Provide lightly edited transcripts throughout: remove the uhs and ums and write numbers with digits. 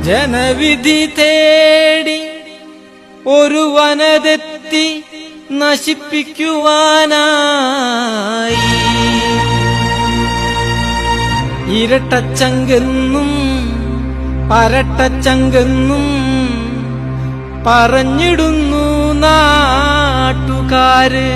ജനവിധി തേടി ഒരു വനതെത്തി നശിപ്പിക്കുവാനായി ഇരട്ടച്ചങ്കെന്നും പരട്ടച്ചങ്കെന്നും പറഞ്ഞിടുന്നു നാട്ടുകാര്.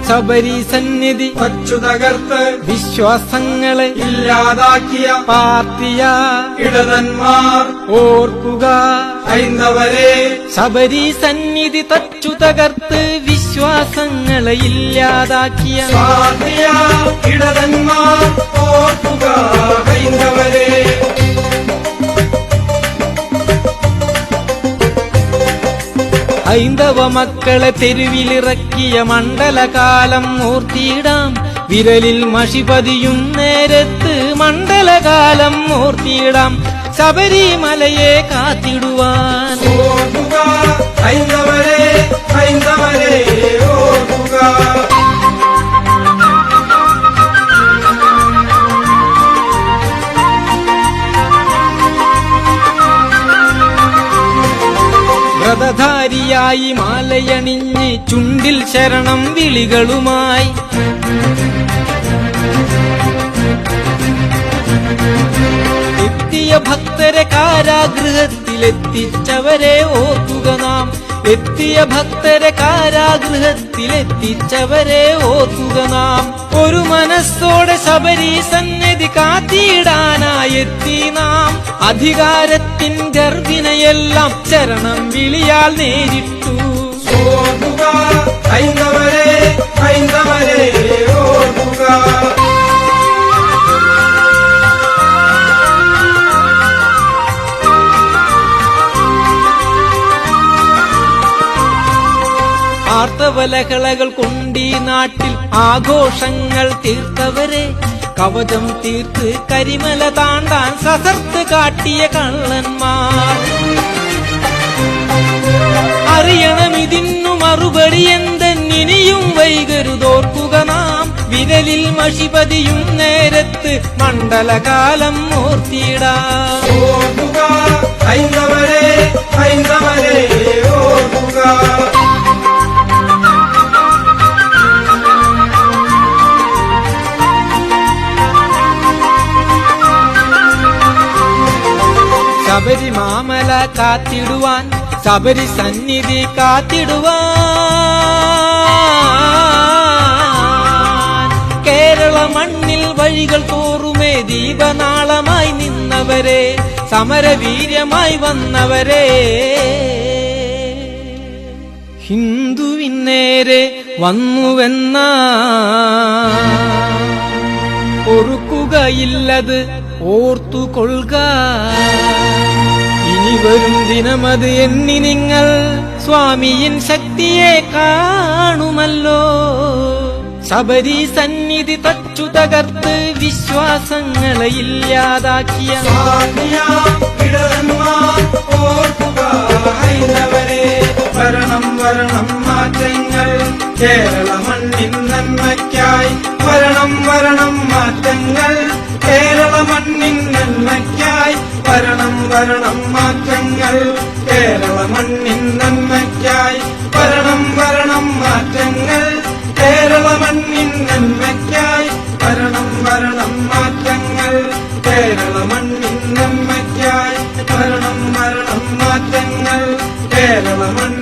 ശബരി സന്നിധി വച്ചു തകർത്ത് വിശ്വാസങ്ങളെ ഇല്ലാതാക്കിയ പാർട്ടിയ ഇടതന്മാർ ഓർക്കുക ഹൈന്ദവരെ. ശബരി സന്നിധി തച്ചു തകർത്ത് വിശ്വാസങ്ങളെ ഇല്ലാതാക്കിയ പാർട്ടിയ ഇടതന്മാർ ഓർക്കുക ഹൈന്ദവരെ. ഹൈന്ദവ മക്കളെ തെരുവിലിറക്കിയ മണ്ഡലകാലം ഓർത്തിയിടാം. വിരലിൽ മഷി പതിയും നേരത്ത് മണ്ഡലകാലം ഓർത്തിയിടാം. ശബരിമലയെ കാത്തിടുവാൻ ഓർക്കുക ഹൈന്ദവരെ, ഹൈന്ദവരെ ഓർക്കുക. വ്രതധാരിയായി മാലയണിഞ്ഞ് ചുണ്ടിൽ ശരണം വിളികളുമായി എത്തിയ ഭക്തരെ കാരാഗൃഹത്തിലെത്തിച്ചവരെ ഓർക്കുക നാം. എത്തിയ ഭക്തരെ കാരാഗൃഹത്തിലെത്തിച്ചവരെ ഓർക്കുക നാം. ഒരു മനസ്സോടെ ശബരി സന്നിധി കാത്തിടാനായെത്തി നാം. അധികാരത്തിൻ ഗർഭിനെയെല്ലാം ശരണം വിളിയാൽ നേരിട്ടു. ഓർക്കുക ഹൈന്ദവരെ, ഹൈന്ദവരെ ഓർക്കുക. ആർത്തവലഹളകൾ കൊണ്ടീ നാട്ടിൽ ആഘോഷങ്ങൾ തീർത്തവരെ, കവചം തീർത്ത് കരിമല താണ്ടാൻ സസർത്ത് കാട്ടിയ കള്ളന്മാർ. അറിയണമിതിന്നു മറുപടി എന്തെന്നിനിയും വൈകരുതോർക്കുക നാം. വിരലിൽ മഷിപതിയും നേരത്ത് മണ്ഡലകാലം ഓർത്തിയിടാം. ഓർക്കുക ഹൈന്ദവരെ, ഹൈന്ദവരെ ഓർക്കുക. ശബരി മാമല കാത്തിടുവാൻ, ശബരി സന്നിധി കാത്തിടുവാൻ. കേരള മണ്ണിൽ വഴികൾ തോറുമേ ദീപനാളമായി നിന്നവരെ, സമരവീര്യമായി വന്നവരെ, ഹിന്ദുവിന്നേരെ വന്നുവെന്ന ഓർക്കുകയില്ലത് ഓർത്തുകൊള്ളുക. ഇനി വരും ദിനമത് എന്നി നിങ്ങൾ സ്വാമിയിൻ ശക്തിയെ കാണുമല്ലോ. ശബരി സന്നിധി തച്ചു തകർത്ത് വിശ്വാസങ്ങളെ ഇല്ലാതാക്കിയ ഓർക്കുക ഹൈന്ദവരെ. വരണം വരണം മാറ്റങ്ങൾ കേരള മണ്ണിൻ നന്മയ്ക്കായി. വരണം വരണം മാറ്റങ്ങൾ കേരള മണ്ണിൻ നന്മയ്ക്കായി. വരണം വരണം മാറ്റങ്ങൾ കേരള മണ്ണിൻ നന്മയ്ക്കായി. വരണം വരണം മാറ്റങ്ങൾ കേരള മണ്ണിൻ നന്മയ്ക്കായി. വരണം വരണം മാറ്റങ്ങൾ കേരള മണ്ണിൻ നന്മയ്ക്കായി. വരണം വരണം മാറ്റങ്ങൾ കേരള മണ്ണിൻ